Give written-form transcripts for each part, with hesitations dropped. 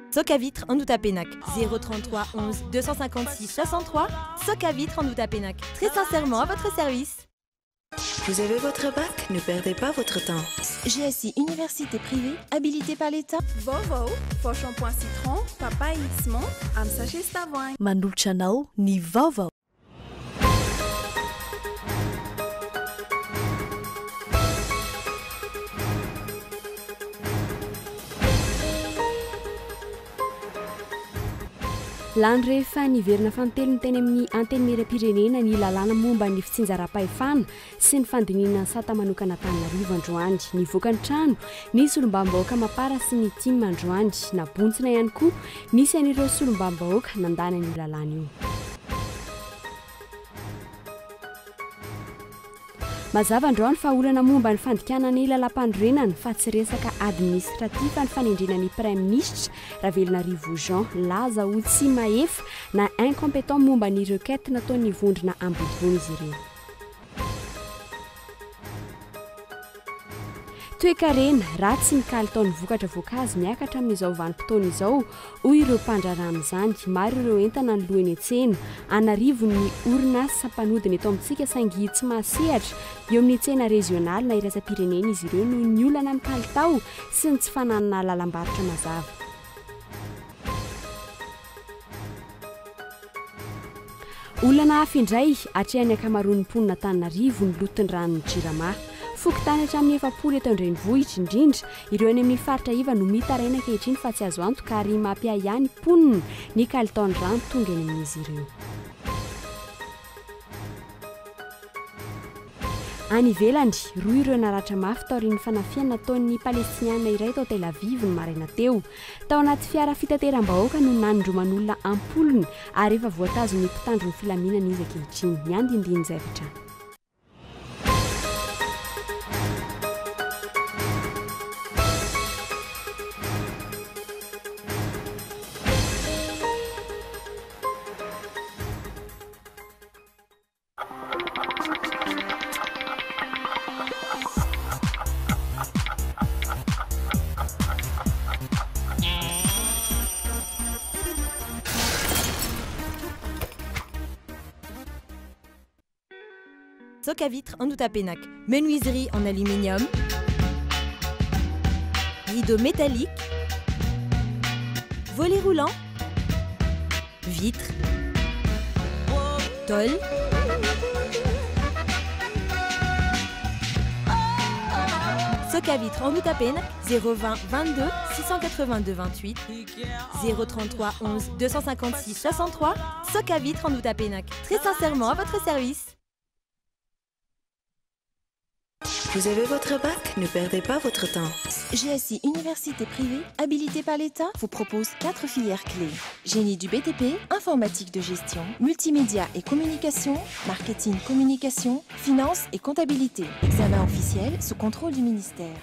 Soc à vitre en Outapenac 033 11 256 63. Soc à vitre en Outapenac. Très sincèrement à votre service. Vous avez votre bac? Ne perdez pas votre temps. GSI Université privée, habilitée par l'État. VAOVAO, faux shampoing citron, papaye X-Mont, am sachet Stavoin. Manolotra anao ny VAOVAO. Lany rehefa niverina fantelony teny amin'ny anteny miram-pirenena ny lalàna momba ny fitsinjaram-pahefana sy ny fandinina ny sata manokana Antananarivo androany. Nivoaka ny trano nisy solombam-bahoaka mapara sy ny tima androany. Nabontsina ihany koa nisy an'ireo solombam-bahoaka nandany an'io lalàna io. Mazava androany fa olana momba ny fandikana ny lalam-pandrenana fa tsy resaka administratif ny fanendrena ny Prime Ministre Ravelina Rivo laza ho tsy mahefa na incompétent momba ny requête nataony vondrona ambodivony izy ireo. Toekarena ratsy ny kalitaon'ny vokatra voankazo miakatra amin'izao vanim-potoana izao hoy ireo mpandrarano izany. Maro ireo entana ny lohany an-tsena anarivo ny orinasa mpanodina eto amintsika saingy tsy mahasehatra eo amin'ny tsena regionaly na iraisam-pirenena izy ireo noho ny olana amin'ny kalitao sy ny tsy fananana lalam-barotra mazava. Olana hafa indray hatrehany ankamaroan'ny mponina Antananarivo ny loton'ny ranon'ny Jirama. Fokontany hatramin'ny 700 eto an-drenivohitra indrindra ireo any amin'ny faritra iva no mitaraina ankehitriny fa tsy azo antoka ary mampiahy ihany mponina ny kalitaon'ny rano tonga any amin'izy ireo. Any ivelany roa ireo naratra mafy tao aorian'ny fanafiana nataon'ny Palestiniana iray tao Tel Aviv ny maraina teo. Tao anaty fiara fitateram-bahoaka no nanindroman'olona ampolony ary efa voatazon'ny mpitandro ny filaminana izy ankehitriny. Ny andindiny zavatra. Soc à vitre en Outapenac. Menuiserie en aluminium. Rideaux métalliques. Volets roulants. Vitres. Tôle. Soc à vitre en Outapenac 020 22 682 28 033 11 256 63. Soc à vitre en Outapenac. Très sincèrement à votre service. Vous avez votre bac? Ne perdez pas votre temps. GSI Université privée, habilitée par l'État, vous propose 4 filières clés. Génie du BTP, informatique de gestion, multimédia et communication, marketing communication, finance et comptabilité. Examen officiel sous contrôle du ministère.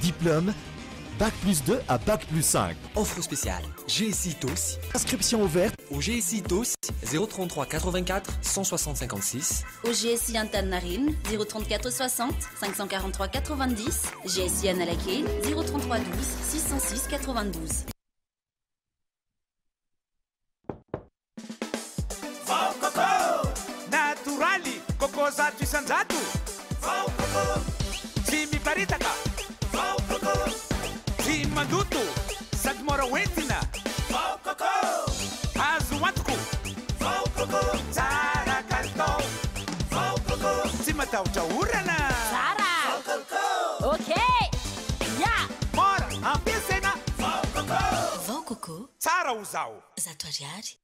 Diplôme, Bac plus 2 à Bac plus 5. Offre spéciale, GSI TOS. Inscription ouverte au GSI TOS 033 84 160 56. Au GSI Antananarivo 034 60 543 90. GSI Analakane 033 12 606 92. Vao Coco Naturali Coco zato isanjato. Vao Coco tsy miparitaka. Vao Coco tsy mandoto sady mora hoentina. Vao Coco azo antoko. Vao Coco tsara kalitao. Vao Coco tsy matahotra orana. Tsara. Vao Coco Ok. Ya. Mora ampiasaina. Vao Coco. Vao Coco tsara ho zao. zato ariary.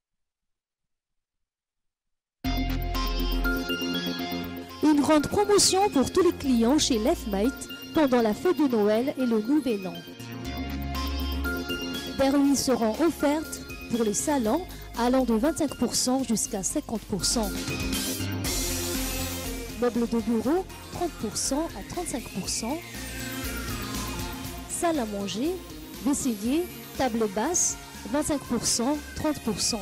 Une grande promotion pour tous les clients chez Lefmate pendant la fête de Noël et le Nouvel An. Des remises seront offertes pour les salons allant de 25% jusqu'à 50%. Meubles de bureau, 30% à 35%. Salle à manger, vaisselier, table basse, 25%, 30%.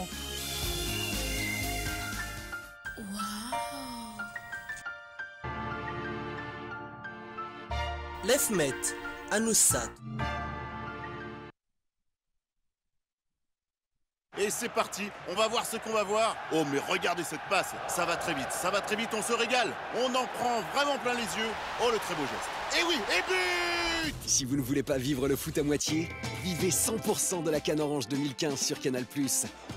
Lefmet, Anoussat. Et c'est parti, on va voir ce qu'on va voir. Oh mais regardez cette passe, ça va très vite, on se régale. On en prend vraiment plein les yeux. Oh le très beau geste. Et oui, et but! Si vous ne voulez pas vivre le foot à moitié, vivez 100% de la CAN Orange 2015 sur Canal+.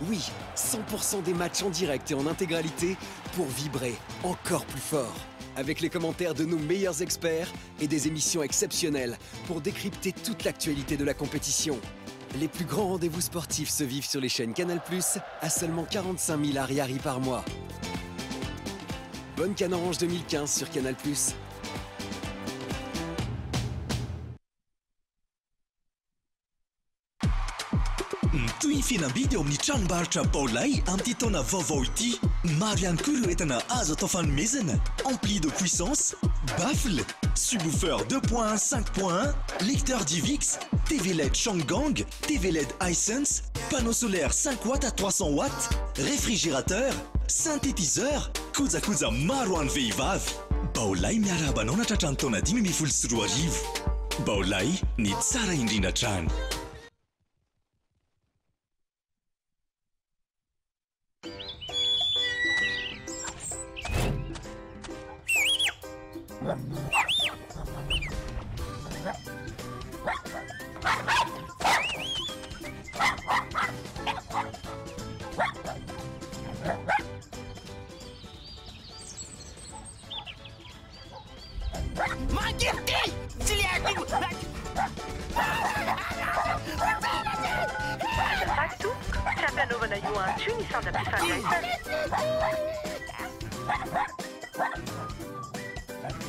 Oui, 100% des matchs en direct et en intégralité pour vibrer encore plus fort. Avec les commentaires de nos meilleurs experts et des émissions exceptionnelles pour décrypter toute l'actualité de la compétition. Les plus grands rendez-vous sportifs se vivent sur les chaînes Canal+, à seulement 45 000 ariari par mois. Bonne CAN Orange 2015 sur Canal+. Fianabidy eo amin'ny tranombarotra Paolay amin'ity taona vaovao ity. Maro ihany koa ireo entana azo atao fanomezana. Ampli de puissance, baffle, subwoofer 2.1, 5.1, lecteur DivX, TV LED Shangang, TV LED Hisense, panneau solaire 5 watts à 300 watts, réfrigérateur, synthétiseur, kojakoja maro ho an'ny vehivavy. Paolay miarahaba anao natratrany taona 2024. Paolay ny tsara indrindra trano.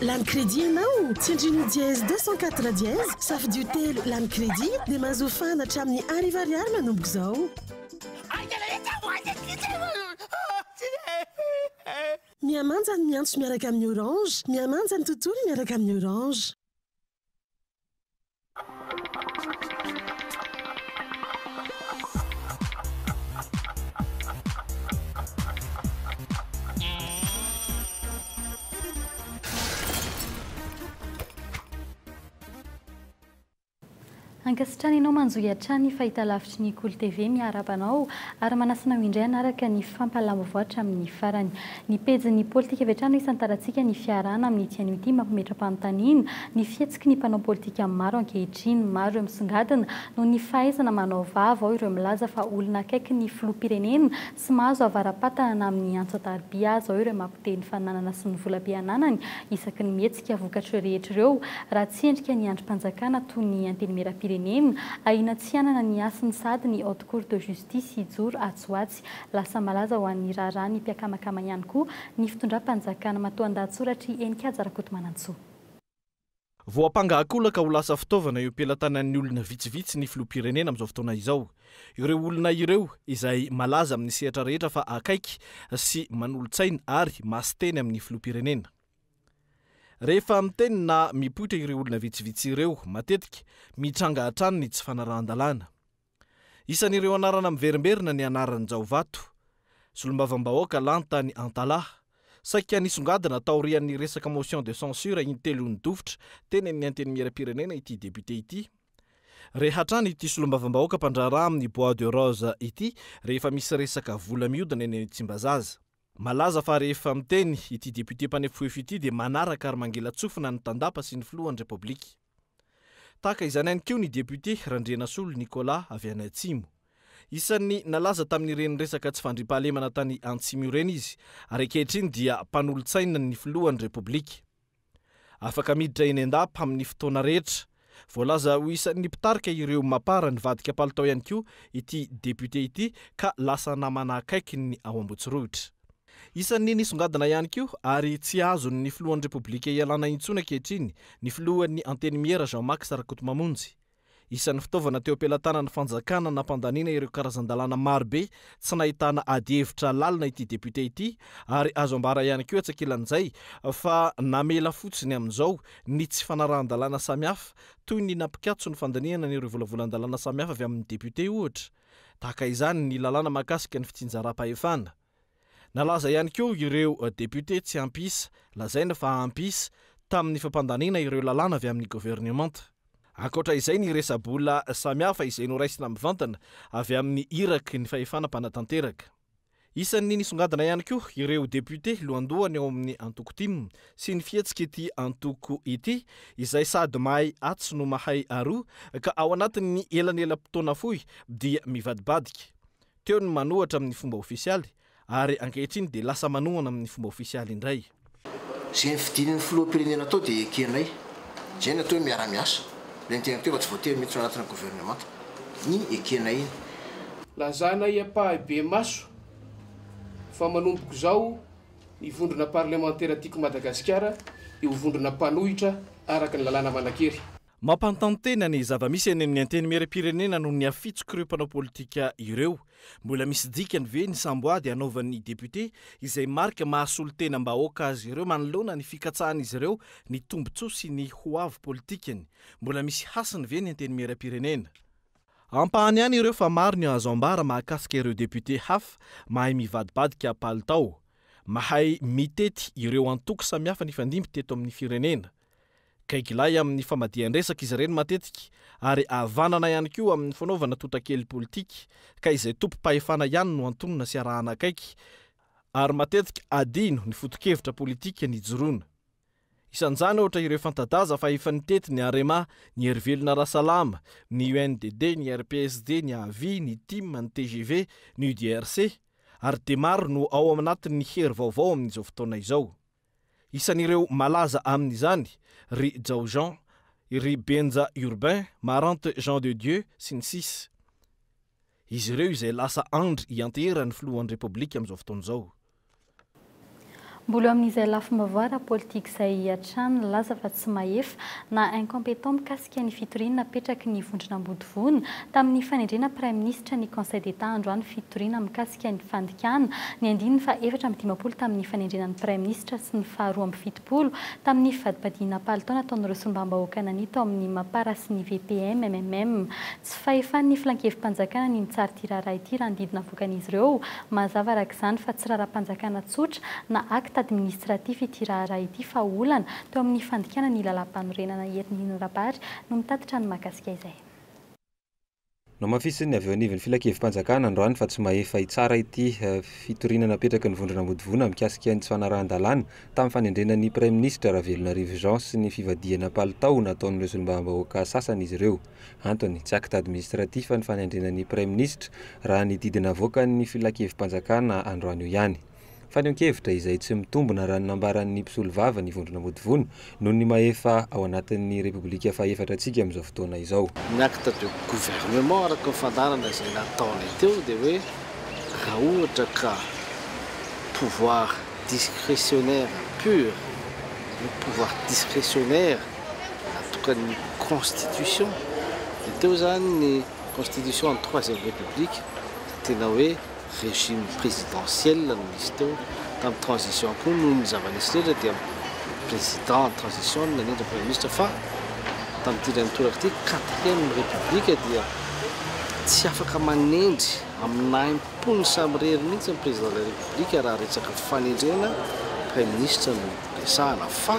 Lany crédit ianao, tsindriny dièse 204 dièse, safidio telo lany crédit dia mahazo fana hatramin'ny arivariary manomboka izao. Miamanja ny miantso miaraka amin'ny Orange, miamanja ny tontolo miaraka amin'ny Orange. Ankasitrany ianao manjoy hatrany fahitalavitry ny KOLO TV miarabanao ary manasina ho indray anaraka ny fampalamavoatra amin'ny farany. Ny pejy politika avy hatrany isan'ny taratsika ny fiarana amin'ny tiany ity mampimetra-panontaniana ny fihetsiky ny mpanao politika maro ankehitriny, maro ireo misongadina noho ny fahaizana manao vaovao ireo milaza fa olona akaiky ny filoham-pirenena sy mahazo avaram-patana amin'ny antso-taribia azo ireo mampiteny fananana sy ny volam-piananany isaky ny mihetsika vokatra rehetra ireo raha tsy endrika ny androm-panjakana toy ny antenimieram-pirenena aina tsy anana ny asiny sady ny haute cour de justice hijoro atsoatsy lasa malaza ho an'ny raharaha ny mpiakamakama ihany koa ny fitondram-panjakana matoan-dahatsoratra Enikajy Rakotomanantsoa. Voapanga-kolaka ho lasa fitaovana eo ampelantanan'ny olona vitsivitsy ny filoham-pirenena amin'izao fotoana izao. Ireo olona ireo izay malaza amin'ny sehatra rehetra fa akaiky sy manolo-tsaina ary masiteny amin'ny filoham-pirenena. Rehefa miteny na mipoitra ireo olona vitsivitsy ireo, matetika mitranga hatrany ny tsy fanarahan-dalàna. Isan'ireo anarana miverimberina ny anaran'ny Jaovato, solombavambahoaka lanta ny Antalaha, saika nisongadina taorian'ny resaka motion de censure intelo ny dofitra teny amin'ny antenimieram-pirenena ity député ity. Rehatrany ity solombavambahoaka mpandraraha amin'ny Bois de Rose ity rehefa misy resaka vola mihodina eny Tsimbazaza. Malaza fa rehefa miteny ity député mpanefoefo ity dia manaraka ary mangela-tsofina ny tandapa sy ny filohan'ny Repoblika. Tahaka izany ihany koa ny député Randrianasolo Nicolas avy any Atsimo. Isan'ny nalaza tamin'ireny resaka tsy fandriampahalemana tany Antsimo ireny izy, ary ankehitriny dia mpanolo-tsaina ny filohan'ny Repoblika. Afaka miditra eny an-dapa amin'ny fotoana rehetra. Voalaza ho isan'ny mpitarika ireo mapara ny vadika palitao ihany koa ity député ity ka lasa namana akaiky ny ao Ambotsirovitra. Isan'ny nisongadina ihany koa ary tsy azony ny filohan'ny Repoblika ialana intsony ankehitriny ny filohan'ny antenimiera Jean-Marc Sarakotomamonjy. Isan'ny fitaovana teo ampelantanan'ny fanjakana nampandaniana ireo karazan-dalàna marobe tsy nahitana ady hevitra lalina ity député ity ary azo ambara ihany koa atsakelan'izay fa namela fotsiny amin'izao ny tsy fanarahan-dalàna samihafa toy ny nampikatso ny fandaniana n'ireo volavolan-dalàna samihafa avy amin'ny député ohatra. Tahaka izany ny lalàna mahakasika ny fitsinjaram-pahefana. Nalaza ihany koa ireo député tsy ampisa, lazaina fa ampisa tamin'ny fampandaniana ireo lalàna avy amin'ny gouvernement. Ankoatra izay ny resabola samihafa izay noraisina mivantana avy amin'ny iraky ny fahefana mpanatanteraka. Isan'ny nisongadina ihany koa ireo député lohandohany ao amin'ny antoko tim sy ny fietsika ity antoko ity izay sady mahay atsy no mahay aroa ka ao anatin'ny elanelam-potoana fohy dia mivadibadika. Teo ny manohatra amin'ny fomba ofisialy ary ankehitriny dia lasa manohana amin'ny fomba ofisialy indray. Zay ny fidin'ny filoham-pirenena atao dia ekenay. Zay ny atao miara-miasa. Ilay tena teo fa tsy voatery mihitsy ao anatin'ny gouvernement. Ny ekenay iny. Lazana iapahbe maso fa manomboko zao ny vondrona parlementaire tiako Madagasikara io vondrona mpanohitra araka ny lalàna manakery. Mampantantena ny zava-misy any amin'ny antenimieram-pirenena noho ny afitsoko ireo mpanao politika ireo. Mbola misy dikany ve ny samboady anaovan'ny député izay marika mahasolo tena mbahoaka azy ireo manoloana ny fikatsahana izy ireo ny tombontsoa sy ny hoavy politikany. Mbola misy hasiny ve ny antenimieram-pirenena. Ampahany ihany ireo fa maro ny azo ambara mahakasika ireo député hafa mahay mivadibadika palitao, mahay mitety ireo antoko samihafa ny fandimby teto amin'ny firenena. Kaikilay amin'ny famadihan-dresaka izy ireny matetika ary avanana ihany koa amin'ny fanaovana totakely politika ka izay tompo-pahefana ihany no antonona sy arahana akaiky ary matetika adino ny foto-kevitra politika ny joroana. Isan'izany ohatra ireo fantadaza fa efa nitety ny Arema, ny Erivelona Rasalama, ny UNDD, ny RPSD, ny AVI, ny TIM, ny TGV, ny UDRC ary dia maro no ao anatin'ny hery vaovao amin'izao fotoana izao. Isan'ireo malaza amin'izany ry Jao Jean, ry Benja Urbain, Marante Jean de Dieu sy ny sisa. Izy ireo izay lasa andry ianteran'ny filohan'ny Repoblika amin'izao fotoana izao. Mbola amin'izay lafim-bavoara politika izay hatrany laza fa tsy mahefa na incompétent mikasika ny fitoriana napetraky ny vondrona ambodivony tamin'ny fanendrena Prime Ministre ny Conseil d'État androany fitoriana mikasika ny fandikana ny 2024 tamin'ny fanendrenan'ny Prime Ministre sy ny 2025 tamin'ny fadibadiana palitao nataon'ireo solombam-bahoaka nanita amin'ny Mapara sy ny VPM MMM. Tsy fahefan'ny filan-kevim-panjakana ny mitsara ity raharaha ity raha ndidina avoakan'izy ireo mazava araka izany fa tsy raharaha-panjakana tsotra na acte administratif ity raharaha ity fa olana teo amin'ny fandikana ny lalam-panorenana erin'ny rabary no mitatitra ny mahakasika izay. No mafisiny avy eo anivon'ny filan-kevim-panjakana androany fa tsy mahefa itsara ity fitoriana napetraky ny vondrona ambodivona mikasika ny tsy fanarahan-dalàna tamin'ny fanendrenan'ny Prime Ministre Ravelonarivo Jean sy ny fivadiana palitao nataon'ireo solombam-bahoaka sasany izy ireo. Antony tsy acte administratif ny fanendrenan'ny Prime Ministre raha ny didina avoakan'ny filan-kevim-panjakana androany io ihany. Fanehoan-kevitra izay tsy mitombona raha nambaran'ny mpisolo vava ny vondrona ambodivony noho ny mahefa ao anatin'ny Repoblika faefatra antsika amin'izao fotoana izao. Ny acte de gouvernement araka ny fandarana izay nataonay teo dia hoe raha ohatra ka pouvoir discrétionnaire pur, le pouvoir discrétionnaire natokan'ny constitution dia teo zany ny constitution en 3e république tena hoe régime présidentiel no misy teo tamin'ny transition koa noho ny zava-nisy rehetra dia président en transition nanendra Premier Ministre fa tamin'ny tirany toraka ity 4e république dia tsy afaka manendry amina impony samy rery mihitsy ny président de la république raha resaka fanendrena Premier Ministre no resahana fa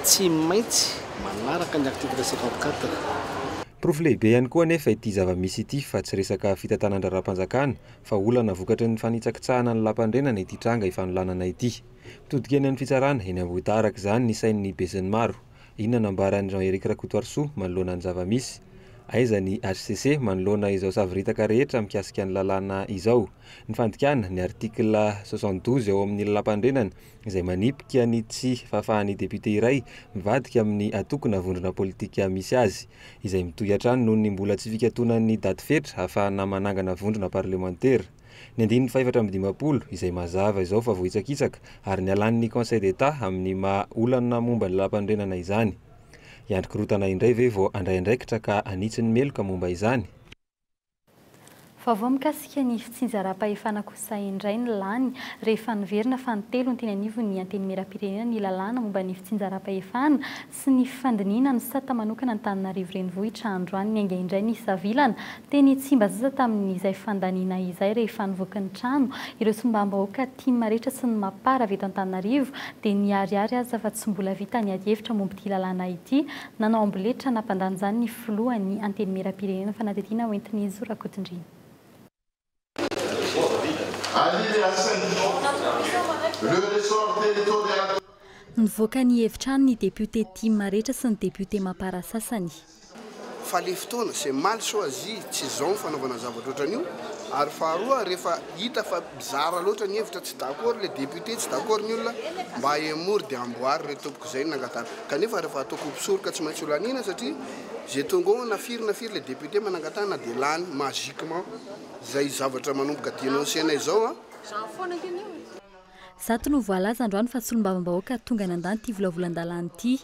tsy maintsy manaraka ny article 54. Proof lehibe ihany koa anefa ity zava-misy ity fa tsy resaka fitantanan-draram-panjakana fa olana vokatry ny fanitsakitsahana ny lampandrenana ity tranga ifanolanana ity. Mitodika eny amin'ny fitsarana eny ambota araka izany ny sain'ny besin'ny maro. Inona nambaran'ny Jean-Éric Rakotoarsoa manoloana ny zava-misy. Aiza ny HCC manoloana izao saviritaka rehetra mikasika ny lalàna izao. Ny fandikana ny artikla 72 eo amin'ny lampandrenana izay manipika ny tsy fahafahan'ny député iray mivadika amin'ny atokona vondrona politika misy azy izay mitohy hatrany noho ny mbola tsy fikatoanan'ny daty fetra ahafahana manangana vondrona parlementaire. Ny 2025 izay mazava izao fa vohitsakitsaka ary ny alan'ny Conseil d'État amin'ny maha-olana momba ny lampandrenana izany. Iandrikorotana indray ve vao andray andraikitra ka anitsy ny meloka momba izany. Vaovao mikasika ny fitsinjaram-pahefana kosa indray ny lany rehefa niverina fa ny telo ny teny anivo ny anteny miram-pirenena ny lalàna momba ny fitsinjaram-pahefana sy ny fandiniana ny sata manokana Antananarivo renivohitra androany ny ainga indray ny savilana teny tsimba zaza tamin'izay fandaniana izay rehefa nivoaka ny trano ireo sombam-bahoaka tima rehetra sy ny mapara avy eto Antananarivo dia niariary aza fa tsy mbola vita ny ady hevitra momba ity lalàna ity nanao amboletra nampandany izany ny filohan'ny anteny miram-pirenena fanatetiana hoentiny Zorakotondrina. Nivoaka ny hevitrano ny député tima rehetra sy ny député mapara sasany. Fa le fotoana c'est mal choisi tsy zao fanaovana zavatra ohatran'io ary faharoa rehefa hita fa bizarre loatra ny hevitra tsy d'accord le député tsy d'accord ny olona mba emory dia amboary re tompoko zay nangatana kanefa rehefa ataoko mpisoroka tsy maintsy olanina satria zay tonga nafiry le député manangatana dia lany magiquement zay zavatra manomboka dénoncer-nay zao Zato no voalaza androany fa solombavambahoaka tonga nandany ity volavolan-dalàna ity.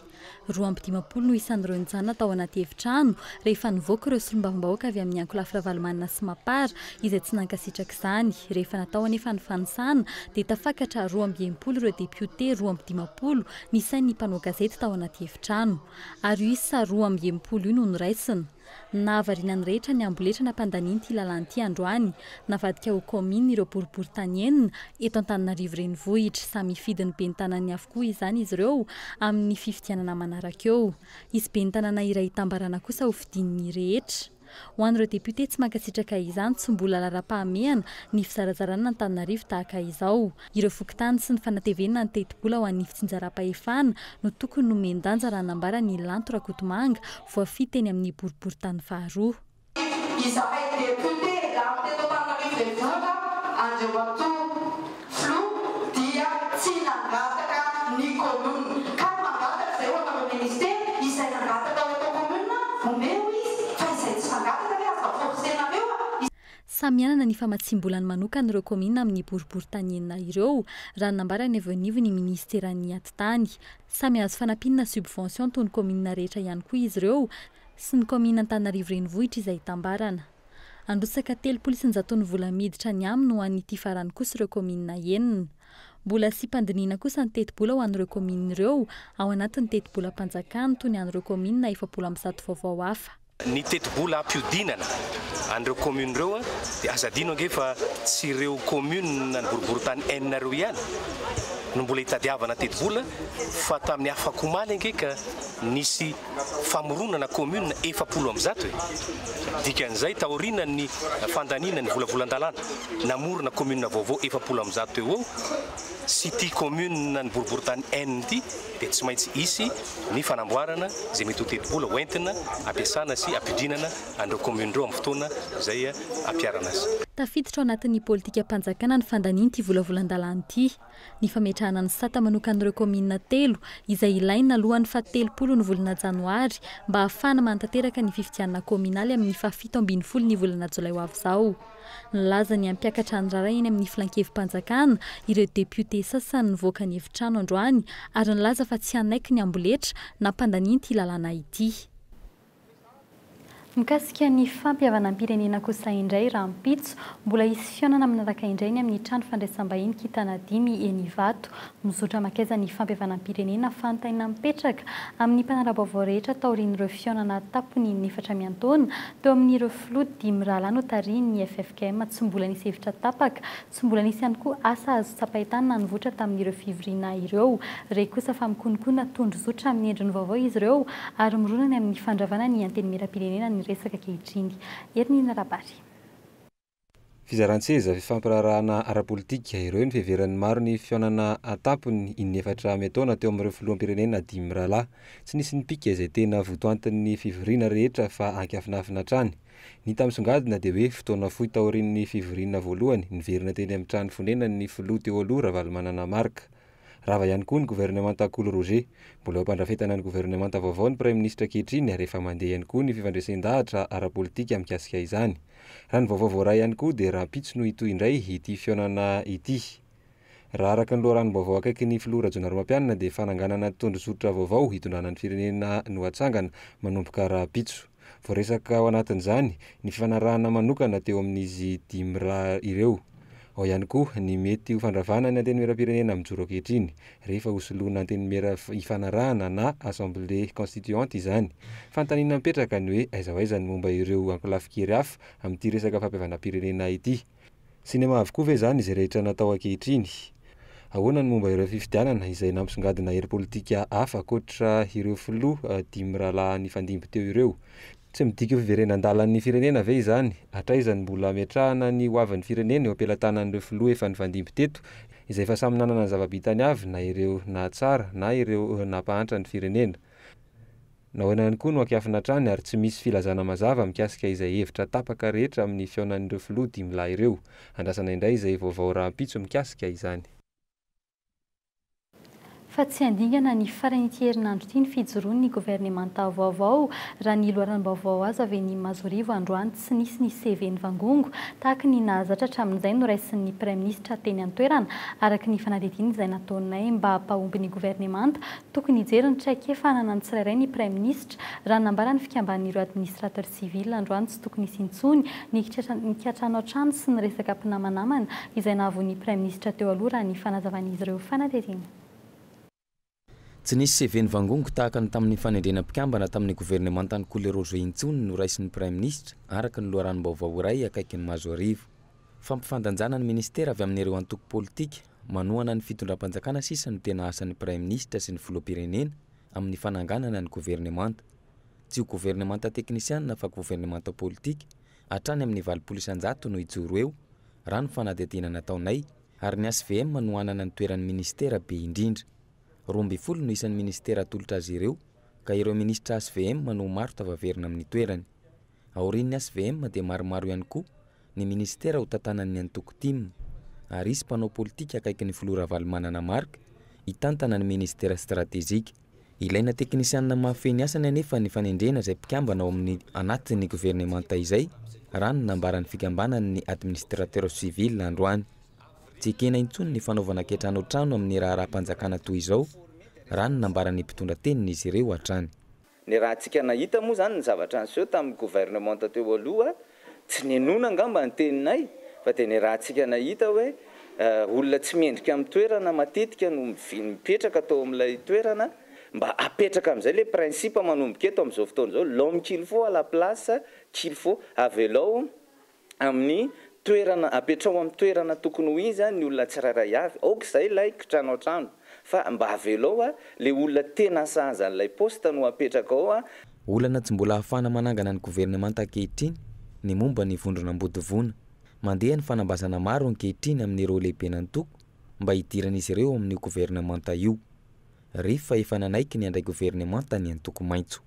220 no isan'ireo nijanona tao anaty efitrano rehefa nivoaka ireo solombavambahoaka avy amin'ny ankolafy Ravalomanina sy Mapara izay tsy nankasitraka izany. Rehefa natao anefa ny fanisana dia tafakatra 220 ireo député 220 nisain'ny mpanao gazety tao anaty efitrano ary io isa 220 io no noraisina. Nahavariana ny rehetra ny amboletra nampandaniany ity lalàna ity androany navadika ho commune ireo boribory tany enina eto Antananarivo renivohitra samy fidiny ben'ny tanàny avokoa izany izy ireo amin'ny fifidianana manaraka eo. Izy ben'ny tanàna iray itambarana kosa ho fidin'ny rehetra. Ho an'ireo député tsy mankasitraka izany tsy mbola lara-pahamehana ny fizarazarana Antananarivo tahaka izao. Ireo fokontany sy ny fanatevenana ny teti-bola ho an'ny fitsinjaram-pahefana no tokony nomendanja raha nambara ny Lanto Rakotomanga voafy teny amin'ny boribory tany faharoa. Izahay député raha teto Antananarivo renivohitra andreo flou dia tsy nangataka ny commune ka mangataka zay ho anao ministère izay nangataka ao commune omeo Samianana ny famatsimbolany manokana ireo commune amin'ny boribory tany enina ireo raha nambarany avy anivo ny ministeran'ny atitany. Samy azo fanampiana subvention toy ny commune rehetra ihany koa izy ireo sy ny commune Antananarivo renivohitra izay tambarana. Androtsaka 300 vola miditra ny aminy ho an'ity farany kosa ireo commune enina. Mbola sy mpandiniana kosa ny teti-bola ho an'ireo commune ireo ao anatin'ny teti-bola mpanjakana toy ny an'ireo commune 700 vaovao hafa. Ny teti-bola ampiodinana an'ireo commune ireo dia azadino angefa tsy ireo commune na ny boribory tany enina ireo ihany no mbola hitadiavana teti-bola fa tamin'ny afakomaly angeka nisy famoronana commune 700 dikan'izay taorina ny fandaniana ny volavolan-dalàna namorona commune vaovao 700 eo sy ty commune na ny boribory tany enina ity dia tsy maintsy isy ny fanamboarana zay mety ho teti-bola hoentina ampiasana sy ampidrinana an'ireo commune ireo amin'ny fotoana zay ampiarana azy. Tafiditra ao anatin'ny politika mpanjakana ny fandaniana ity volavolan-dalàna ity. Ny fametrahana ny sata manokan'ireo commune 3 izay ilaina alohan'ny 70 ny volana janoary mba ahafahana mantanteraka ny fifidianana kominaly amin'ny 17 ny volana jolay ho avy izao. Nilaza ny ampiakatra ny raharaha eny amin'ny filankevi-mpanjakana ireo député sasany nivoaka ny efitrano androany ary nilaza fa tsy hanaiky ny amboletra nampandaniana ity lalàna ity. Mikasika ny fampihavanam-pirenena kosa indray raha mpitso mbola hisy fionana manaraka indray ny amin'ny trano fandraisam-bahiny kitana 5 eny Ivato mizotra makaiza ny fampihavanam-pirenena fantaina mipetraka amin'ny mpanara-baovao rehetra taorian'ireo fionana tapony 4 miantaona teo amin'ireo filoha 5 rahalany tariny ny FFKM tsy mbola nisy hevitra tapaka tsy mbola nisy ihany koa asa azo tsapaitana navotra tamin'ireo fivoriana ireo re kosa fa mikonikona tondro zotra amin'ny endriny vaovao izy ireo ary mironany amin'ny fandravana ny anteny miram-pirenena ny resaka kehitriny. Erinina Rabary. Fizaran-tseza fifampirarahana ara-politika ireo ny fiheveran'ny maro ny fionana atapony 4 miantaona teo amin'ireo filoham-pirenena 5 rahalahy tsy nisy nipika izay tena votoantin'ny fivoriana rehetra fa ankafinafina hatrany. Ny tamsongadina dia hoe fotoana fohy taorian'ny fivoriana voalohany niverina teny amin'ny trano fonenany ny filoha teo aloha Ravalomanana marka. Rava ihany koa ny gouvernemanta Kolo Roger, mbola ampandrafetana ny gouvernemanta vaovao ny prime ministre kehitriny rehefa mandeha ihany koa ny fifandraisan-dahatra ara-politika mikasika izany. Raha ny vaovao voaray ihany koa dia raha mpitso no itoy indray ity fionana ity. Raha araka ny loharanom-baovao akaiky ny filoha Rajonaromampianina dia fananganana tondro zotra vaovao hitondrana ny firenena no hatsangana manomboka raha mpitso. voaresaka ao anatin'izany ny fifanarahana manokana teo amin'izy 5 raha ireo. Ao ihany koa ny mety ho fandravana ny antenimieram-pirenena mijoro ankehitriny rehefa hosoloana antenimera ifanarahana na assemblée constituante izany. Fantaniana mipetraka ny hoe aiza ho aiza ny momba ireo ankolafi-kery hafa amin'ity resaka fampihavana-pirenena ity. Sinema avokoa ve zany izay rehetra natao ankehitriny. Ahoana ny momba ireo fifidianana izay nampisongadina hery politika hafa ankoatra ireo filoha 5 rahalahy nifandimby teo ireo. Tsy midika fiverenan-dalan'ny firenena ve izany? Hatraizany mbola miatrahana ny hoavin'ny firenena eo ampelantanan'ireo filoha efa nifandimby teto izay efa samy nanana ny zava-bitany avy na ireo na tsara na ireo nampahantra ny firenena. Nahoana ihany koa no ankiafina hatrany ary tsy misy filazana mazava mikasika izay hevitra tapaka rehetra amin'ny fihaonan'ireo filoha 5 lahy ireo. Andrasana indray izay vaovao rahampitso mikasika izany. Fa tsy andingana ny farany ity herinandro ity ny fijoroan'ny governemanta vaovao raha ny loharam-baovao azo avy ny Mazorivo androany tsy nisy ny CV-ny Vangongo tahaka ny nahazatra hatramin'izay no raisin'ny Prime Ministre teny an-toerana araka ny fanadihadiana izay nataonay mba hampahomby ny governemanta tokony hijeriny traike fanana ny tsirairay ny Prime Ministre raha nambarany fikamban'ireo administrateur civil androany tsy tokony sintsony ny kiatrano an-trano sy ny resaka mpinamanamana izay nahavoan'ny Prime Ministre teo aloha raha ny fanazavan'izy ireo fanadihadiana. Tsy nisy CV-ny Vangongo tahaka ny tamin'ny fanendrena mpikambana tamin'ny governemanta ny Kolerozo intsony no raisin'ny Prime Ministre araka ny loharanom-baovao iray akaiky ny Mazorivo. Fampifandanjana ny ministera avy amin'ireo antoko politika manohana ny fitondram-panjakana sisa no tena asan'ny Prime Ministre sy ny filoham-pirenena amin'ny fananganana ny governemanta. Tsy ho governemanta teknisianina fa governemanta politika hatrany amin'ny 700 no ijoro eo raha ny fanadihadiana nataonay ary ny SVM no anana ny toeran'ny ministera be indrindra. 12 no isan'ny ministera atolotra azy ireo ka ireo ministra SVM no maro tavaverina amin'ny toerany. Aorin'ny SVM dia maromaro ihany koa ny ministera ho tantanan'ny antoko tim ary isy mpanao politika akaiky ny filoha Ravalomanana marika hitantana ny ministera stratégique. Ilaina teknisianina mahafeny asany anefa ny fanendrena izay mpikambana ao amin'ny anatin'ny governemanta izay raha ny nambaran'ny fikambanan'ny administrateur civil androany. Tsy ekena intsony ny fanaovana ankehitrano trano amin'ny raha-panjakana toy izao raha ny nambaran'ny mpitondra teniny izy ireo hatrany. Ny raha antsika nahita moa zany ny zavatra anseho tamin'ny gouvernemanta teo aloha tsy nenona angamba ny teninay fa dia ny raha antsika nahita hoe olona tsy miendrika amin'ny toerana matetika no mipetraka atao amin'ilay toerana mba apetraka amin'izay le principe manomboka eto amin'izao fotoana izao l'homme qu'il faut à la place qu'il faut avelao amin'ny toerana apetrao amin'ny toerana tokony ho izy ny olona tsirairay avy aoka izay ilay kitrano an-trano fa mba avelao le olona tena sahaza n'ilay poste no apetraka ao. Olana tsy mbola ahafana manangana ny governemanta ankehitriny ny momba ny vondronam-bodivona mandeha ny fanambazana maro ankehitriny amin'ireo lehibe nantoko mba hidiran'izy ireo amin'ny governemanta io rehefa efa nanaiky ny andray governemanta ny antoko maitso.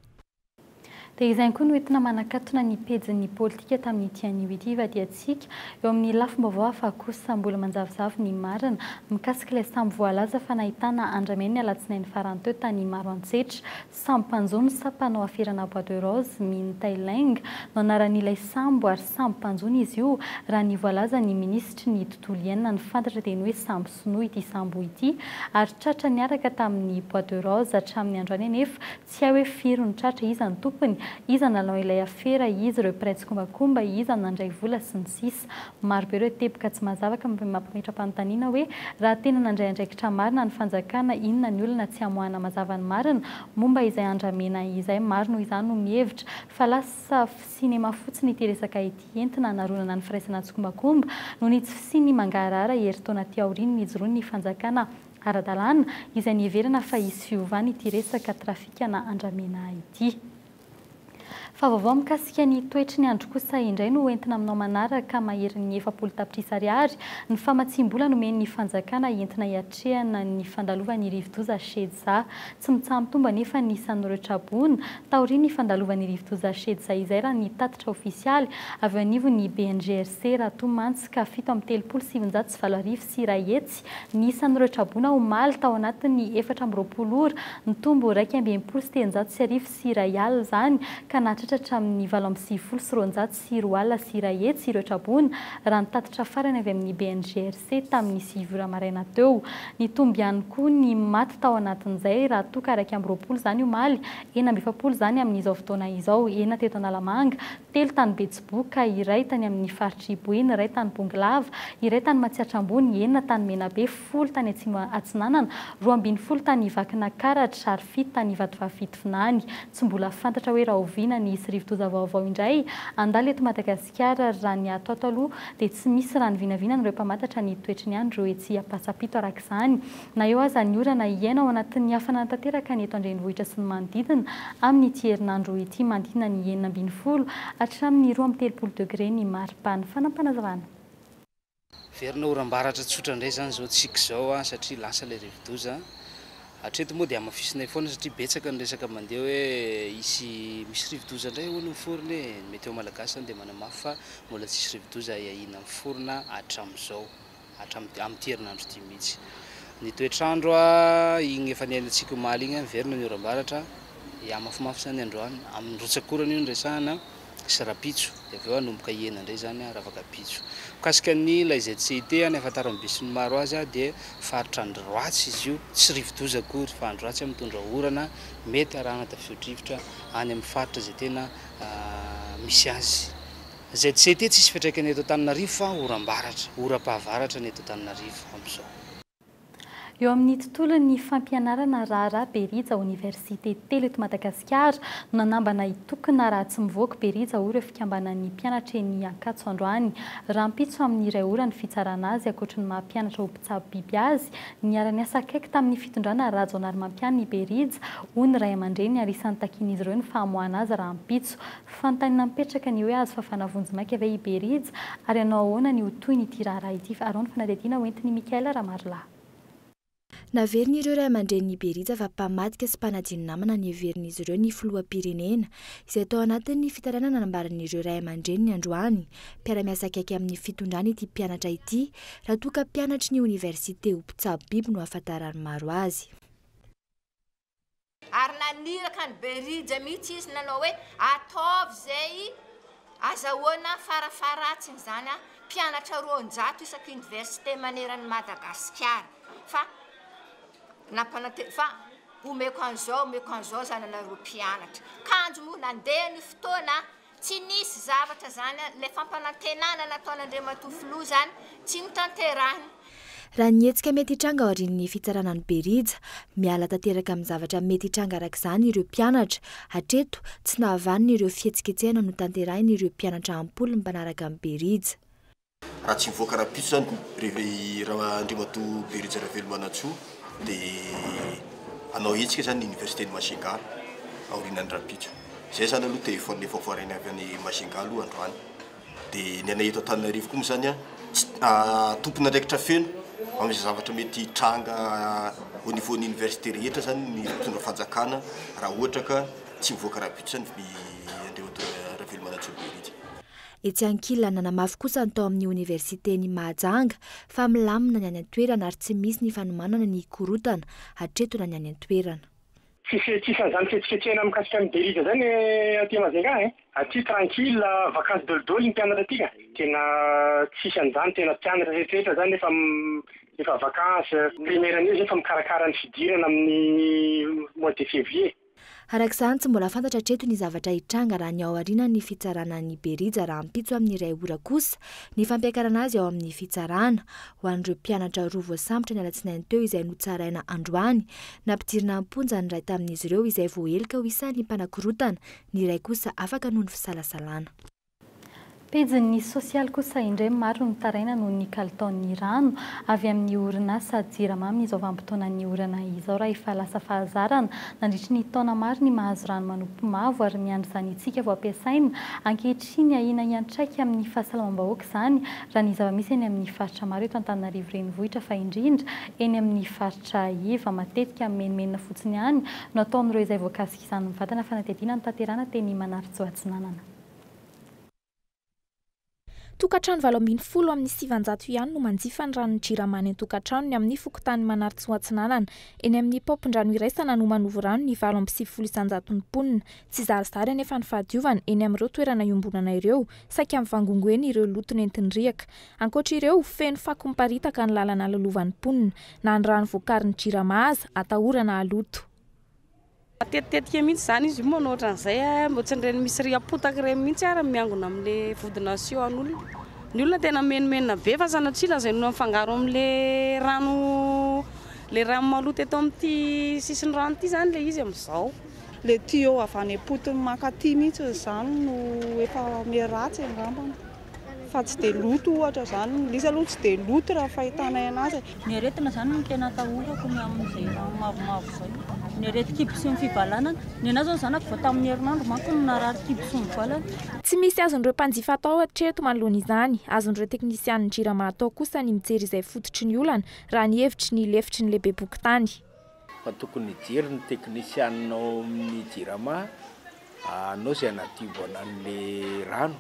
Dia izay koa no entina manakatona ny pejin'ny politika tamin'ny tianio ity vadiantsika eo amin'ny lafim-baovao hafa kosa mbola manjavozavo ny marina mikasika ilay sambo voalaza fa nahitana andrameny alatsinainy farany teo tany maro antsetra sambo mpanjony sa mpanao afirana bois de rose miny Tailang no anaran'ilay sambo ary sambo mpanjony izy io raha ny voalaza ny ministry ny tontolo iainana ny fantatra teny hoe sambo sinoa ity sambo ity ary tratra niaraka tamin'ny bois de rose hatramin'ny androany anefa tsy hay hoe firy ny tratra iza ny tompony iza nalao ilay afera izy ireo pretsy kombakomba iza nandray vola sy ny sisa maro be ireo teboka tsy mazavaka mampimetra-panontaniana hoe raha tena nandray andraikitra marina ny fanjakana inona ny olona tsy hamoahana mazavany marina momba izay andramena izay maro noho izany no mihevitra fa lasa sinema fotsiny ity resaka ity entina naronana ny firaisana tsy kombakomba no ny tsy fisiny mangarara heritaona ty aoriany nijoroany ny fanjakana ara-dalàna izay nieverana fa hisy fiovana ity resaka trafika na andramena ity. Fa vaovao mikasika ny toetry ny andro kosa indray no entina aminao manaraka mahery ny 7 tapitrisa ariary ny famatsim-bola nomeny ny fanjakana entina hiatrehana ny fandalovan'ny rivo-doza Shedza tsy mitsaha-mitomba nefa ny isan'ireo trabona taoriany ny fandalovan'ny rivo-doza Shedza izay raha ny tatitra ofisialy avy anivo ny BNGRC raha tomantsy ka 7,770 sy iray hetsy ny isan'ireo trabona omaly tao anatin'ny 420 ora ny tombo 1,930 sy iray alina zany ka nahatra mahatratra hatramin'ny 7,940 raha nitatitra farany avy amin'ny BNGRC tamin'ny 9 maraina teo. Nitomby ihany koa ny maty tao anatin'izay raha toa ka araiky amby 20 zany omaly, 7 zany amin'izao fotoana izao, 9 teto Analamanga, 3 tany Betsiboka, iray tany amin'ny faritry Boeny, iray tany Bonglava, iray tany Matsiatra Ambony, 9 tany Menabe, 10 tany Atsinanana, 12 tany Ivakina Karatra, ary 7 tany Ivatovavity Finany. Tsy mbola fantatra hoe raha oviana ny rivo-doza vaovao indray andalo eto Madagasikara raha ny ato aloha dia tsy misy raha ny vinavinana ireo mpamantatra ny toetry ny andro etsy Ampasapito araka izany. Na eo aza ny orana iaina ao anatin'ny hafana tanteraka ny eto andrenivohitra sy ny manodidina amin'ny ity herinandro ity manodidina ny 9 hatramin'ny 12 degré ny maripana. Fanampanazavana. Verina oram-baratra tsotra indray zany zao tsika zao satria lasa ilay rivo-doza. Hatreto moa dia amafisinay foana satria betsaka ny resaka mandeha hoe misy rivo-doza indray olo miforona hoe mety eo Malagasy dia manamafy fa mbola tsisy rivo-doza iahina miforona hatramin'izao, amin'ity herinandro ity mihitsy. Ny toetrandro igny efa niainantsika omaly igny verina ny oram-baratra mafimafy zany androany amin'ny rotsakorana io resahana sy rapitso dia avy eo anomboka hena indray zany ravaka pitso. Mikasika ny ilay Société any ahafantaran'ny be sy ny maro azy dia faritra Androatsy izy io, tsy rivo-doza akory fa Androatsy mitondra orana mety arahana tafio-drivotra any amin'ny faritra izay tena misy azy. Société tsisy fiantraikany eto Antananarivo fa oram-baratra, oram-pahavaratra ny eto Antananarivo amin'izao. Eo amin'ny tontolon'ny fampianarana raharaha Berija Université telo eto Madagasikara no nanambana hitokana raha tsy mivoaka Berija ireo fikambanan'ny mpianatra eny Ankatso androany. Raha mpitso amin'ny iray ora ny fitsarana azy ankoatra ny mampianatra ho mpitsabo biby azy, ny ara-miasa akaiky tamin'ny fitondrana janoary mampianina i Berija hoy ny ray aman-dreny ary isan'ny takian'izy ireo ny fahamoahana azy raha mpitso. Fanontaniana mipetraka ny hoe azo fafanavonjy-maika ave i Berija ary anao ahoana ny ho toy ny raharaha ity. Arao ny fanadihadiana hoentin'ny Mikaela Ramarila. Naveriny ireo ray aman-dren'ny Berija fa mpamadika sy mpanadino namana ny heverin'izy ireo ny filoham-pirenena izay tao anatin'ny fitaranana nambaran'ireo ray aman-dreniny androany. Mpiara-miasa akaiky amin'ny fitondrana ity mpianatra ity raha toa ka mpianatry ny université ho mpitsabo biby no ahafantarany maro azy. Ary naniraka ny Berija mihitsy izy nanao hoe ataovy izay azahoana farafaratsiny zany mpianatra 200 isaky université maneran'ny Madagasikara fa fa omeko an'izao zany anareo mpianatra. Kanjo moa nandeha ny fotoana tsy nisy zavatra zany le fampanantenana nataon'Andriamatoa filoha zany tsy notanterahiny. Raha nietsika mety hitranga ao aorian'ny fitsaranan'ny Berija, miala tanteraka amin'ny zavatra mety hitranga araka izany ireo mpianatra. Hatreto tsy nahavanina ireo fihetsiketsehana no tanterahiny ireo mpianatra ampolo mpanaraka amin'ny Berija. Raha tsy mivoaka rapitso zany raha Andriamatoa Berija Ravelomanatsio dia anao hetsika zany université ny Masingala aorianan'ny rapitso. Zay zany aloha téléphone efa voaraina avy any Masingala aloha androany. Dia ny anay eto Antananarivo koa zany tompona andraikitra feno amin'ny zavatra mety hitranga au niveau ny université rehetra zany ny mpitondra fanjakana raha ohatra ka tsy mivoaka rapitso zany Andriamatoa Ravelomanatsio Berija. Etsy ankilana namafy kosa ny tao amin'ny université ny Mahajanga fa milamina ny any an-toerana ary tsy misy ny fanomanana ny korotana hatreto na ny any an-toerana. Tsisy an'izany fihetsiketsehana mikasika ny Berija zany aty Majunga aty tranquille vacances dolidolo ny mpianatra aty ka. Tena tsisy an'izany tena mpianatra rehetra zany efa vacances primaire anio efa mikarakara ny fidirana amin'ny mois de février. Arak'izany tsy mbola fantatra hatreto ny zavatra hitranga raha ny ao aoriana ny fitsaranan'ny Berija raha mpitso amin'ny iray ora kosa ny fampiakarana azy ao amin'ny fitsarana ho an'ireo mpianatra roa voasambotra ny alatsinainy teo izay notsaraina androany nampidirina amponja ny iray tamin'izy ireo izay voahelika ho isan'ny mpanakorotana ny iray kosa afaka noho ny fisalasalana. Pejin'ny sosialy kosa indray maro ny taraina noho ny kalitaon'ny rano avy amin'ny orinasa Jiramamy izao vanim-potoanan'ny orana izao raha efa lasa fahazarana nandritry ny taona maro ny mahazo rano manompo mavo ary miandry izany itsika vao ampiasaina ankehitriny ahina hiantraika amin'ny fahasalamam-bahoaka izany raha ny zava-misy eny amin'ny faritra maro eto Antananarivo renivohitra fa indrindra eny amin'ny faritra Iva matetika menimenina fotsiny ihany no ataon'ireo izay voakasika izany mivantana fanadihadiana ny tanterana teny Manaritsy Atsinanana. Tokantrano 20 amin'ny 700 ihany no manjifa ny ranon'ny jirama ny tokantrano ny amin'ny fokotany manaritsy Atsinanana. Eny amin'ny paompin-drano iraisana no manovo rano ny 7,700 mponina. Tsy zarizary anefa ny fahadiovana eny amin'ireo toerana iombonana ireo, saika amin'ny vangongo eny ireo loto nentin-driaka. Ankoatra ireo, feno fako miparitaka ny lalana lalovan'ny mponina, na ny rano voakarin'ny jirama aza atahorana aloto. Tetetika mihitsy zany izy moa ohatran'izay mbo tsy nireny misy riapotaka ireny mihitsy ary miangona amin'le vodina sioan'olona. Ny olona tena menomenina be fa sanatria zay no mifangaro amin'le rano maloto eto amin'ity sisiny rano ity zany le izy amin'izao. Le tuyau avy any potiny makaty mihitsy zany no efa meratsy angambany. Fa tsy dia loto ohatra zany, lisa aloha tsy dia loto raha fahitanay anazy. Ny aretina zany no tena atahorako ny amin'izay rano mavomavo zay. Ny areti-kibo sy ny fivalanana, ny anazy zany zanako vao tamin'ny herinandro manko no narary kibo sy ny valana. Tsy misy azon'ireo mpanjifa atao hatreto manoloana izany. Azon'ireo teknisian'ny jirama atao kosa ny mijery izay fototry ny olana raha ny hevitry ny lefitry ny lehibe bokotany. Fa tokony hijery ny teknisianao amin'ny jirama anao izay anadiovoana an'le rano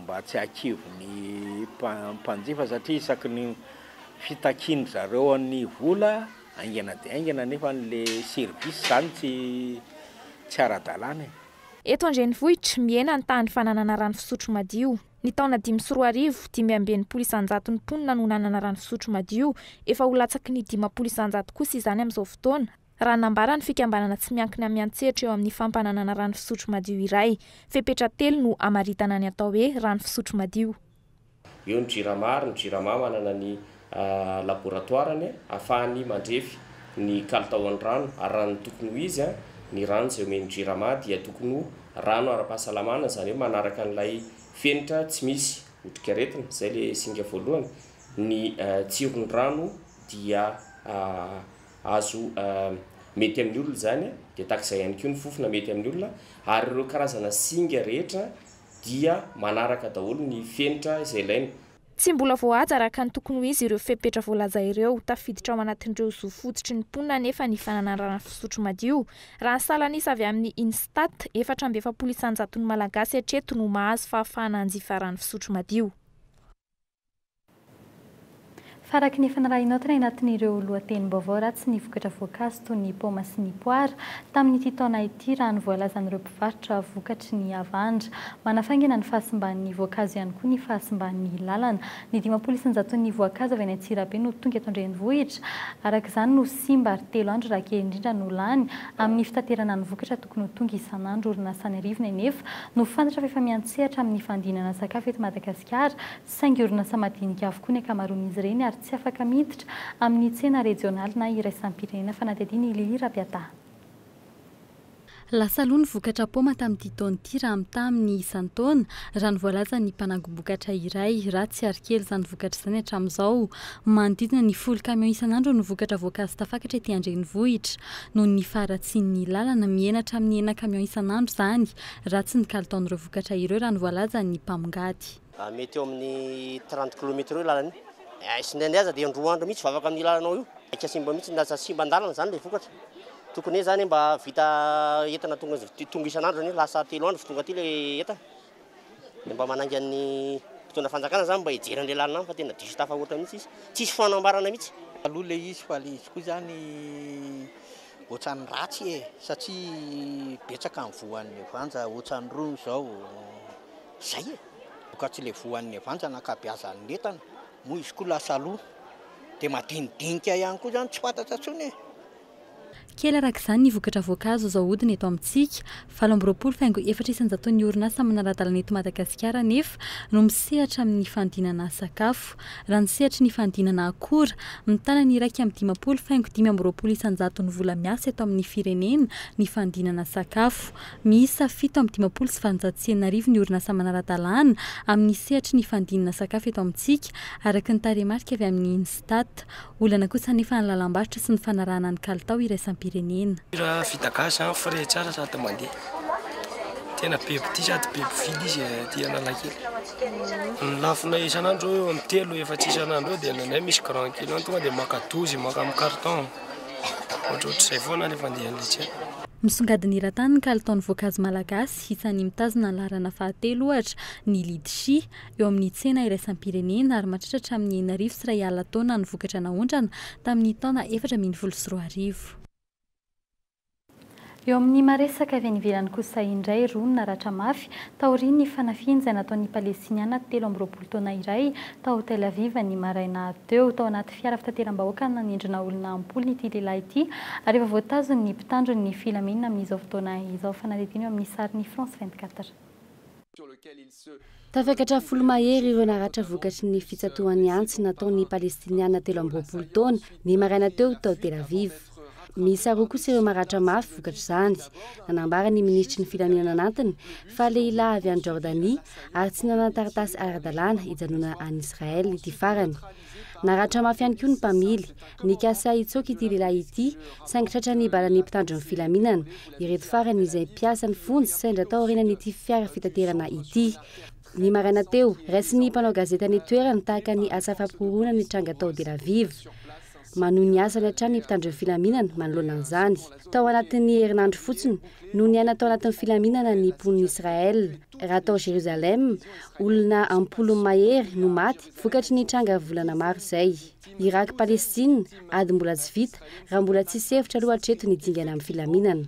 mba tsy hakivony mpanjifa satria isaky ny fitakiny zareo an'ny vola aingana dia aingana nefa n'le service zany tsy ara-dalàna. Eto Andrenivohitra miena ny tany fananana rano fisotro madio. Ny taona 5 200 ny mponina no nanana rano fisotro madio, efa ho latsaky ny 500 kosa izany amin'izao fotoana. Raha nambara ny fikambanana tsy miankina amin'ny antsehatra eo amin'ny fampananana rano fisotro madio iray. Fepetra 3 no amaritana ny atao hoe rano fisotro madio. Eo ny jirama manana ny laboratoirany ahafahany mandrefy ny kalitaon'ny rano ary rano tokony ho izy ny rano izay omeny jirama dia tokony ho rano ara-pahasalamana, zany hoe manaraka an'ilay fenitra tsy misy otrikaretina, izay le singa voalohany. Ny tsiron'ny rano dia azo mety amin'ny olona zany, dia takizay ihany koa ny fofona mety amin'ny olona, ary ireo karazana singa rehetra dia manaraka daholo ny fenitra izay ilaina. Tsy mbola voahaja araka ny tokony ho izy ireo fepetra voalaza ireo, tafiditra ao anatin'ireo zo fototry ny mponina nefa ny fananana rano fisotro madio. Raha ny salanisa avy amin'ny Instat 4,700 ny malagasy hatreto no mahazo fahafahana hanjifa rano fisotro madio. Faraky ny fanarahinao anatin'ireo lohatenim-baovao ratsy ny vokatra voankazo toy ny paoma sy ny poara tamin'ity taona ity raha ny voalazan'ireo mpivarotra vokatry ny avandra. Manafaingana ny fahasimban'ny voankazo ihany koa ny fahasimban'ny lalana. Ny 500 ny voankazo avy any Antsirabe no tonga eto Andrenivohitra. Araka izany no simba ary 3 andro raha kely indrindra no lany amin'ny fitaterana ny vokatra tokony ho tonga isan'andro orinasa ny arivona nefa no fantatra fa efa miantsehatra amin'ny fandinana sakafo eto Madagasikara, saingy orinasa madinika avokoa ny ankamaroan'izy ireny ary tsy afaka miditra amin'ny tsena regionaly na iraisam-pirenena fanadihadiana Lili Rabiata. Lasa aloha ny vokatra paoma tamin'ity taona ity raha mita amin'ny isan-taona raha ny voalaza ny mpanango-bokatra iray raha tsy ary kely izany vokatra izany hatramin'izao. Manodidina ny 10 camion isan'andro no vokatra voankazo tafakatra ety Andrenivohitra. Noho ny faharatsian'ny lalana mienatra amin'ny 9 camion isan'andro izany raha tsy ny kalitaon'ireo vokatra ireo raha ny voalaza ny mpamongady. Mety eo amin'ny 30 km eo lalany. Sindraindray aza dia androa andro mihitsy vavaka amin'ny lalanao io. Aika simba mihitsy lasa simba an-dalana zany le vokatra. Tokony zany mba vita entana tonga isan'andro zany lasa 3 andro tonga aty le entana. Mba manangy an'ny mpitondra fanjakana zany mba hijery le lalana fa tena diso tafahoatra mihitsy izy. Tsisy fanambarana mihitsy. Aloha le izy fa le izy koa zany ohatran'ny ratsy satria betsaka ny voan'ny avanja ohatran'ny rono zao. Zay ka tsy le voan'ny avanja nakabeazan'ny entana. Moa izy koa lasa aloha dia madinidinika ihany koa zany tsy fantatra tsony. Kely araka izany ny vokatra voankazo izao hodiny eto amintsika 724 ny orinasa manara-dalana eto Madagasikara nefa no misehatra amin'ny fandinana sakafo. Raha ny sehatra ny fandinana akora mitana ny 120 ny vola miasa eto amin'ny firenena ny fandinana sakafo. Miisa 7,590 ny orinasa manara-dalana amin'ny sehatra ny fandinana sakafo eto amintsika araka ny tarehimarika avy amin'ny Instat. Olana kosa nefa ny lalam-barotra sy ny fanarahana ny kalitao iraisam-pirenena. Raha vita gasy an frais tsara sady mandeha. Tena bebe ty sady bebe vidy izy ty analakely. Ny lafona isan'andro eo amin'ny 3 efatra isan'andro dia nanay misy grand kilo tonga dia maka 12 maka amin'ny carton. Ohatrohatr'izay foana rehefa andeha an'ilay tsena. misongadiny iran-tany ny kalitaon'ny voankazo malagasy isany mitazona ny laharana fahatelo ohatra ny lidshi eo amin'ny tsena iraisam-pirenena ary mahatratra amin'ny 1,3 taona ny vokatra naondrana tamin'ny taona 2024. Eo amin'ny maresaka avy any ivelany kosa indray roa naratra mafy taoriany ny fanafiana izay nataon'ny palestiniana 13 taona iray tao Tel Aviv ny maraina teo tao anaty fiara fitateram-bahoaka nanendrina olona ampoly ity lehilahy ity ary efa voatazony ny mpitandro ny filaminana amin'izao fotoana izao fanadidiny eo amin'ny sarin'ny France 24. Tafakatra folo mahery ireo naratra vokatry ny fitsatohan'ny antsy nataon'ny palestiniana 13 taona ny maraina teo tao Tel Aviv. Misy aroa kosa ireo maratra mafy vokatra izany. Nanambara ny ministry ny filaminana anatiny fa lehilahy avy any Jordanie ary tsy nanataratasy ara-dalàna hijanona any Israel ity farany. Naratra mafy ihany koa ny mpamily. Nikasa itsoky ity lehilahy ity saingy tratra ny balan'ny mpitandro ny filaminana ireto farany izay mpiasa ny fonjy sendra tao aorianan'ity fiara fitaterana ity. Ny maraina teo raisy ny mpanao gazeta ny toerana tahaka ny asa fampiroroana ny tranga tao Tel Aviv. Manohy ny asa ny hatrany mpitandro ny filaminana manoloana an'izany. Tao anatin'ny herinandro fotsiny no niaina tao anatin'ny filaminana ny mpon'ny Israel. Raha tao Jérusalem, olona ampolo mahery no maty vokatry ny tranga volana maro izay. Irak Palestine ady mbola tsy vita raha mbola tsy sevitra aloha hatreto ny dingana amin'ny filaminana.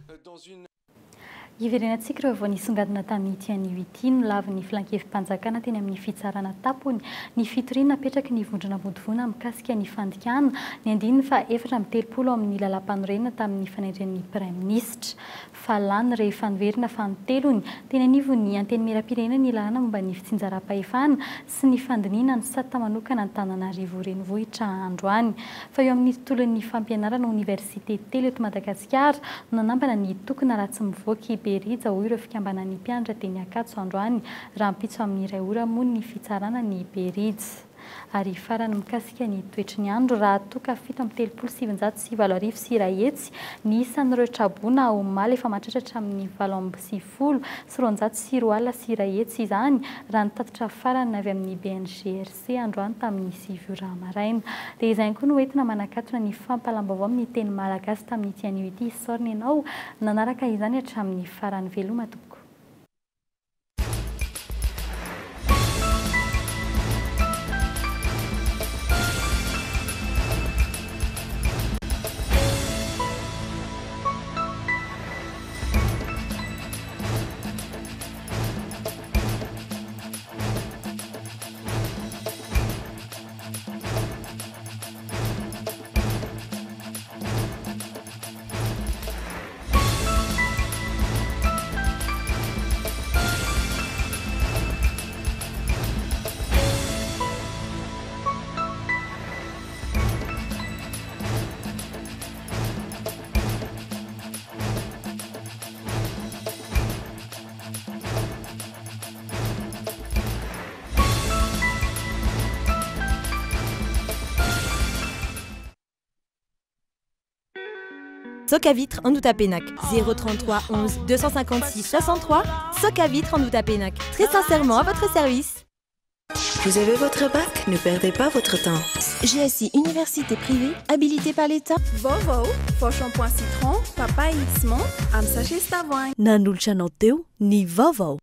Iverenantsika ireo vao nisongadina tamin'ity anio ity no lavin'ny filankevim-panjakana teny amin'ny fitsarana tapony ny fitoriana napetraky ny vondrona modivona mikasika ny fandikana ny 1430 amin'ny lalam-panorenana tamin'ny fanendren'ny praiminisitra. Fa lany rehefa niverina fa nitelony teny anivo ny anteny miram-pirenena ny lalàna momba ny fitsinjaram-pahefana sy ny fandiniana ny sata manokana ny Antananarivo renivohitra androany. Fa eo amin'ny tontolon'ny fampianarana Université telo eto Madagasikara no nanambana ny tokona raha tsy mivoaky Berija ho ireo fikambanan'ny mpianatra teny Akatso androany raha mpitso amin'ny iray ora moa ny fitsarana ny Berija. Ary farany mikasika ny toetry ny andro raha toka 7:37 sy iray hetsy ny isan'ireo trabona ao omaly efa mahatratra amin'ny 7:90 sy 900 sy iray hetsy izany raha nitatitra farany avy amin'ny BNGRC androany tamin'ny 7 maraina. Dia izay koa no entina manakatona ny fampalam-baovao amin'ny teny malagasy tamin'ity anio ity sorny ianao nanaraka izany hatramin'ny farany veloma tompoko. Soc à vitre en Outapénac 033 11 256 63. Soc à vitre en Outapénac. Très sincèrement à votre service. Vous avez votre bac? Ne perdez pas votre temps. GSI Université privée habilitée par l'État. VAOVAO, faux shampoing citron, papaye, smon, am sachet stavoin. Nanulcha noteu ni VAOVAO.